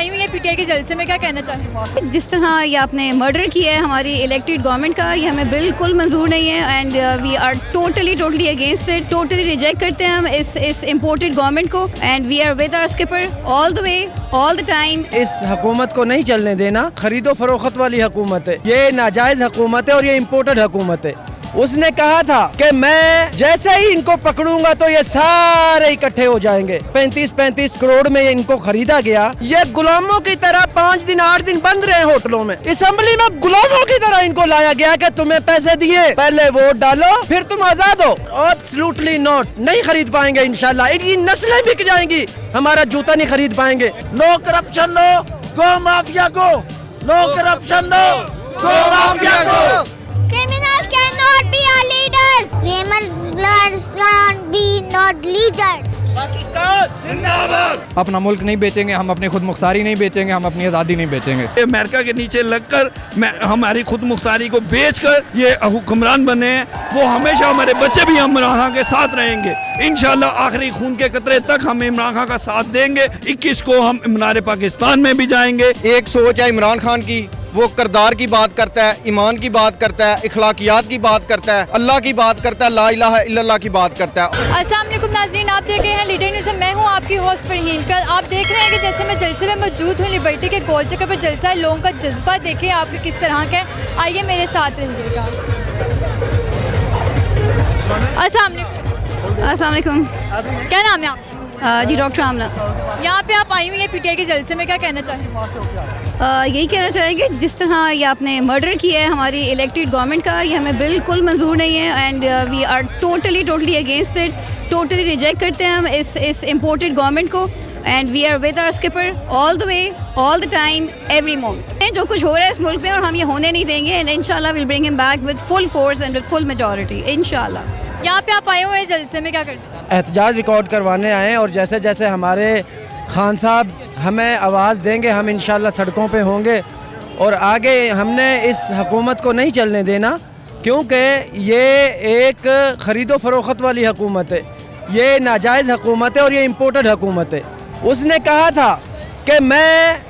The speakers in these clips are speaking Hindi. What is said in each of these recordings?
आई हुई हैं पीटीआई के जलसे में, क्या कहना चाहेंगे? जिस तरह ये आपने मर्डर किया है हमारी इलेक्टेड गवर्नमेंट का, ये हमें बिल्कुल मंजूर नहीं है and we are totally against it. Totally reject करते हैं हम इस इम्पोर्टेड गवर्नमेंट को and we are with our skipper all the way all the time. इस हुकूमत को नहीं चलने देना। खरीदो फरोख्त वाली हुकूमत है ये, नाजायज हुकूमत है और ये इम्पोर्टेड हुकूमत है। उसने कहा था कि मैं जैसे ही इनको पकड़ूंगा तो ये सारे इकट्ठे हो जाएंगे। 35-35 करोड़ में इनको खरीदा गया। ये गुलामों की तरह 5 दिन 8 दिन बंद रहे होटलों में। असेंबली में गुलामों की तरह इनको लाया गया कि तुम्हें पैसे दिए, पहले वोट डालो फिर तुम आजाद हो। एब्सोल्युटली नॉट, नहीं खरीद पाएंगे इंशाल्लाह। इनकी नस्लें बिक जाएंगी, हमारा जूता नहीं खरीद पाएंगे। नो करप्शन नो गो माफिया को, नो करप्शन नो गो माफिया को। Criminals cannot be our leaders. Criminals can't be not leaders. अपना मुल्क नहीं बेचेंगे हम, अपनी खुद मुख्तारी नहीं बेचेंगे हम, अपनी आज़ादी नहीं बेचेंगे। अमेरिका के नीचे लगकर हमारी खुद मुख्तारी को बेचकर ये हुक्मरान बने हैं, वो हमेशा हमारे बच्चे भी इमरान खान के साथ रहेंगे इंशाल्लाह। आखिरी खून के कतरे तक हम इमरान खान का साथ देंगे। 21 को हम मीनार पाकिस्तान में भी जाएंगे। एक सोच है इमरान खान की, वो किरदार की बात करता है, ईमान की बात करता है, इखलाकियात की बात करता है, अल्लाह की बात करता है, ला इलाहा इल्लल्लाह की बात करता है। अस्सलाम वालेकुम नाज़रीन, आप देख रहे हैं लीडर न्यूज़। मैं हूं आपकी होस्ट फरहीन। फिलहाल आप देख रहे हैं कि जैसे मैं जलसे में मौजूद हूं, लिबर्टी के गोल चक्कर पर जलसा है। लोगों का जज्बा देखिए आपके किस तरह का है। आइए मेरे साथ रहिएगा। अस्सलाम वालेकुम। क्या नाम है आपका? जी डॉक्टर आमना। यहाँ पे आप आई हुई हैं पीटीआई के जलसे में, क्या कहना चाहेंगे? यही कहना चाहेंगे जिस तरह ये आपने मर्डर किया है हमारी इलेक्टेड गवर्नमेंट का, ये हमें बिल्कुल मंजूर नहीं है and we are totally against it. Totally reject करते हैं हम इस इम्पोर्टेड गवर्नमेंट को and we are with our skipper all the way all the time every moment. जो कुछ हो रहा है इस मुल्क में और हम ये होने नहीं देंगे एंड इंशाल्लाह will bring him back with full force and with full majority इंशाल्लाह। यहाँ पे आप आए हुए हैं जलसे में, क्या करते हैं? एहतजाज रिकॉर्ड करवाने आए हैं और जैसे जैसे हमारे खान साहब हमें आवाज़ देंगे हम इंशाल्लाह सड़कों पे होंगे और आगे हमने इस हुकूमत को नहीं चलने देना, क्योंकि ये एक ख़रीदो फरोख्त वाली हुकूमत है, ये नाजायज़ हुकूमत है और ये इम्पोर्टेड हुकूमत है। उसने कहा था कि मैं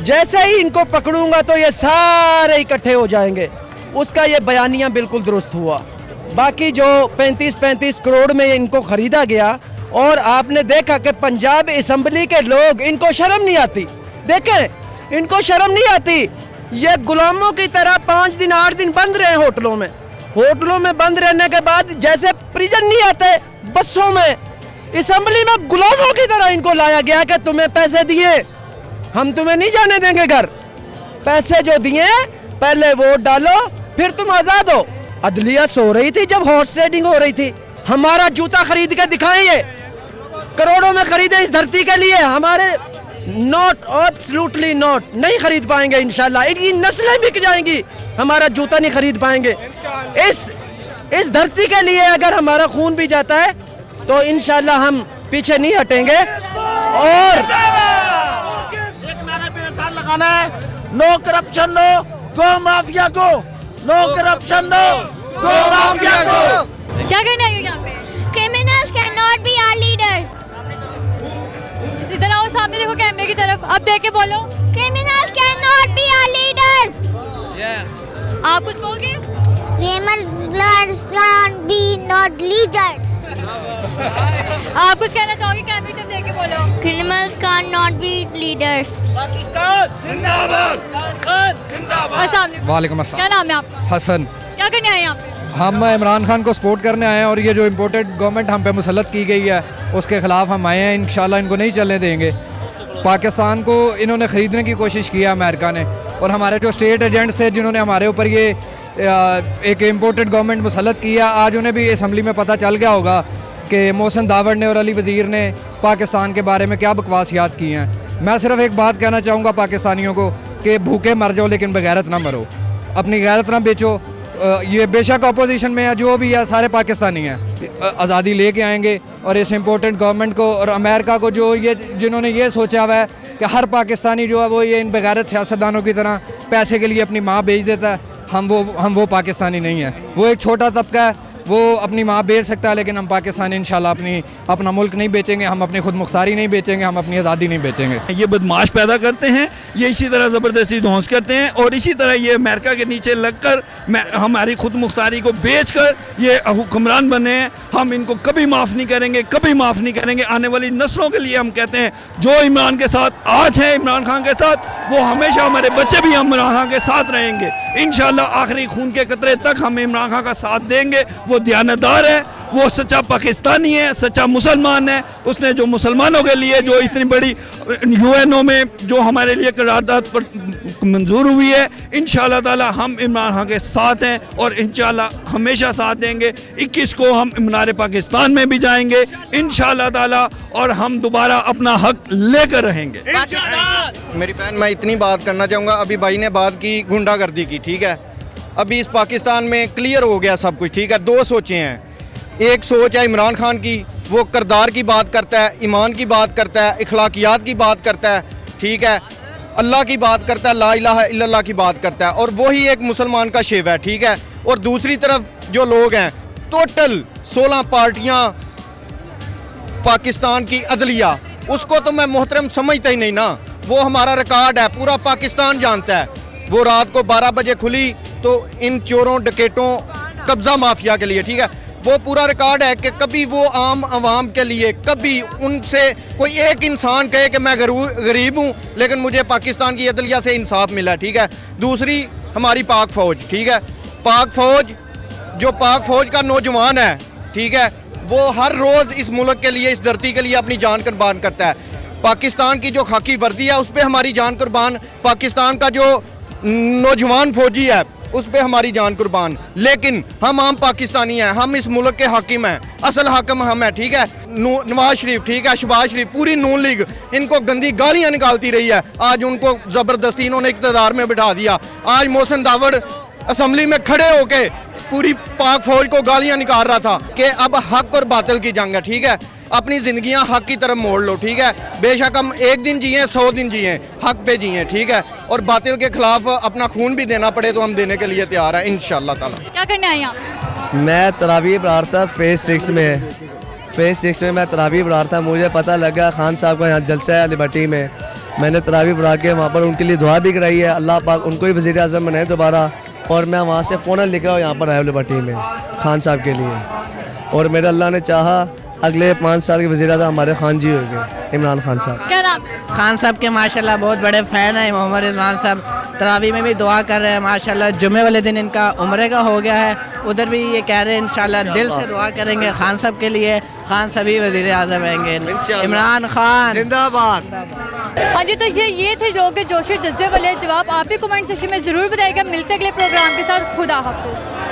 जैसे ही इनको पकड़ूंगा तो ये सारे इकट्ठे हो जाएंगे। उसका ये बयानिया बिल्कुल दुरुस्त हुआ। बाकी जो 35-35 करोड़ में इनको ख़रीदा गया और आपने देखा कि पंजाब असेंबली के लोग, इनको शर्म नहीं आती। देखें, इनको शर्म नहीं आती। ये गुलामों की तरह 5 दिन 8 दिन बंद रहे होटलों में। होटलों में बंद रहने के बाद जैसे प्रिजन नहीं आते बसों में, असेंबली में गुलामों की तरह इनको लाया गया कि तुम्हें पैसे दिए, हम तुम्हें नहीं जाने देंगे घर। पैसे जो दिए पहले वोट डालो फिर तुम आज़ाद हो। अदलिया सो रही थी जब हॉर्स ट्रेडिंग हो रही थी। हमारा जूता खरीद के दिखाएं, ये करोड़ों में खरीदे इस धरती के लिए। हमारे नॉट, एब्सोल्युटली नॉट, नहीं खरीद पाएंगे इंशाल्लाह। इनकी नस्लें बिक जाएंगी, हमारा जूता नहीं खरीद पाएंगे। इस धरती के लिए अगर हमारा खून भी जाता है तो इंशाल्लाह हम पीछे नहीं हटेंगे। और एक नारे पे लगाना है, नो करप्शन नो गो माफिया को, नो करप्शन नो गो माफिया को। क्या करना है यहाँ पे? Criminals cannot be our leaders. इधर आओ, सामने देखो कैमरे की तरफ, अब देख के बोलो। Criminals cannot be our leaders. आप कुछ कहोगे? Criminals can't be not leaders. आप कुछ कहना चाहोगे? कैमरे की तरफ देख के बोलो। Criminals cannot be leaders. वालेकुम अस्सलाम। क्या नाम है आपका? हसन। क्या करने आए हैं यहाँ पे? हम इमरान खान को सपोर्ट करने आए हैं और ये जो इम्पोर्टेड गवर्नमेंट हम पे मुसल्लत की गई है उसके ख़िलाफ़ हम आए हैं। इंशाल्लाह इनको नहीं चलने देंगे। पाकिस्तान को इन्होंने ख़रीदने की कोशिश की है अमेरिका ने, और हमारे जो स्टेट एजेंट्स थे जिन्होंने हमारे ऊपर ये एक इम्पोर्टेड गवर्नमेंट मुसल्लत किया, आज उन्हें भी असम्बली में पता चल गया होगा कि मोहसिन दावड़ ने और अली वज़ीर ने पाकिस्तान के बारे में क्या बकवासियात की हैं। मैं सिर्फ एक बात कहना चाहूँगा पाकिस्तानियों को कि भूखे मर जाओ लेकिन बगैरत ना मरो, अपनी गैरत ना बेचो। ये बेशक अपोजिशन में है, जो भी है सारे पाकिस्तानी हैं। आज़ादी लेके आएंगे और इस इम्पोर्टेंट गवर्नमेंट को और अमेरिका को, जो ये जिन्होंने ये सोचा हुआ है कि हर पाकिस्तानी जो है वो ये इन बगैरत सियासतदानों की तरह पैसे के लिए अपनी माँ बेच देता है, हम वो पाकिस्तानी नहीं है। वो एक छोटा तबका है वो अपनी माँ बेच सकता है, लेकिन हम पाकिस्तान इंशाल्लाह अपना मुल्क नहीं बेचेंगे, हम अपनी खुद मुख्तारी नहीं बेचेंगे, हम अपनी आज़ादी नहीं बेचेंगे। ये बदमाश पैदा करते हैं, ये इसी तरह ज़बरदस्ती ध्वंस करते हैं और इसी तरह ये अमेरिका के नीचे लगकर हमारी खुद मुख्तारी को बेच कर ये हुक्मरान बने हैं। हम इनको कभी माफ़ नहीं करेंगे, कभी माफ़ नहीं करेंगे। आने वाली नस्लों के लिए हम कहते हैं जो इमरान के साथ आज है, इमरान खान के साथ, वो हमेशा हमारे बच्चे भी इमरान खान के साथ रहेंगे। इंशाल्लाह आखिरी खून के कतरे तक हम इमरान खान का साथ देंगे। वो दयानतदार है, वो सच्चा पाकिस्तानी है, सच्चा मुसलमान है। उसने जो मुसलमानों के लिए जो इतनी बड़ी यूएनओ में जो हमारे लिए करारदाद पर मंजूर हुई है, इंशाल्लाह ताला हम इमरान खान के साथ हैं और इंशाल्लाह हमेशा साथ देंगे। 21 को हम मीनार पाकिस्तान में भी जाएंगे इंशाल्लाह ताला और हम दोबारा अपना हक लेकर रहेंगे। मेरी बहन, मैं इतनी बात करना चाहूँगा। अभी भाई ने बात की गुंडागर्दी की, ठीक है। अभी इस पाकिस्तान में क्लियर हो गया सब कुछ, ठीक है। दो सोचें हैं, एक सोच है इमरान खान की, वो किरदार की बात करता है, ईमान की बात करता है, इखलाकियात की बात करता है, ठीक है, अल्लाह की बात करता है, ला इलाहा इल्लल्लाह की बात करता है, और वही एक मुसलमान का शेव है, ठीक है। और दूसरी तरफ जो लोग हैं, टोटल 16 पार्टियाँ पाकिस्तान की अदलिया, उसको तो मैं मोहतरम समझता ही नहीं ना। वो हमारा रिकॉर्ड है, पूरा पाकिस्तान जानता है। वो रात को 12 बजे खुली तो इन चोरों डकैतों कब्ज़ा माफिया के लिए, ठीक है, वो पूरा रिकॉर्ड है कि कभी वो आम आवाम के लिए, कभी उनसे कोई एक इंसान कहे कि मैं गरीब हूँ लेकिन मुझे पाकिस्तान की अदलिया से इंसाफ मिला, ठीक है। दूसरी हमारी पाक फ़ौज, ठीक है, पाक फ़ौज, जो पाक फ़ौज का नौजवान है, ठीक है, वो हर रोज़ इस मुल्क के लिए, इस धरती के लिए अपनी जान कुर्बान करता है। पाकिस्तान की जो खाकी वर्दी है उस पर हमारी जान कुर्बान, पाकिस्तान का जो नौजवान फौजी है उस पर हमारी जान कुर्बान। लेकिन हम आम पाकिस्तानी हैं, हम इस मुल्क के हाकिम हैं, असल हाकिम हम हैं, ठीक है। नवाज शरीफ, ठीक है, शहबाज शरीफ, पूरी नून लीग इनको गंदी गालियाँ निकालती रही है। आज उनको ज़बरदस्ती इन्होंने इक़्तिदार में बिठा दिया। आज मोहसिन दावड़ असम्बली में खड़े होके पूरी पाक फौज को गालियाँ निकाल रहा था कि अब हक और बातिल की जंग है, ठीक है। अपनी ज़िंदगियां हक की तरफ मोड़ लो, ठीक है। बेशक हम एक दिन जिए, 100 दिन जिए, हक पे जिए, ठीक है। और बातिल के खिलाफ अपना खून भी देना पड़े तो हम देने के लिए तैयार हैं इंशाअल्लाह ताला। क्या करने आए यहाँ? मैं तरावी पढ़ा था फेज़ 6 में। फेज़ 6 में मैं तरावी पढ़ा था। मुझे पता लगा खान साहब का यहाँ जलसा है लिबर्टी में। मैंने तरावी पढ़ा के वहाँ पर उनके लिए दुआ भी कराई है, अल्लाह पाक उनको ही वज़ीर आज़म बनाए दोबारा। और मैं वहाँ से फ़ौरन लिख रहा हूँ यहाँ पर आया लिबर्टी में खान साहब के लिए। और मेरा अल्लाह ने चाहा अगले 5 साल के वज़ीर आज़म हमारे खान जी हो गए, इमरान खान साहब। क्या नाम? खान साहब के माशाल्लाह बहुत बड़े फ़ैन हैं। मोहम्मद रिजवान साहब तरावी में भी दुआ कर रहे हैं माशाल्लाह। जुमे वाले दिन इनका उम्रे का हो गया है, उधर भी ये कह रहे हैं इंशाल्लाह दिल से दुआ करेंगे खान साहब के लिए। खान साहब ही वज़ीर आज़म रहेंगे, इमरान खान जिंदाबाद। हाँ जी, तो ये थे लोगों के जोश और जज्बे वाले जवाब। आप भी कमेंट सेक्शन में ज़रूर बताइएगा। मिलते अगले प्रोग्राम के साथ। खुदा हाफिज़।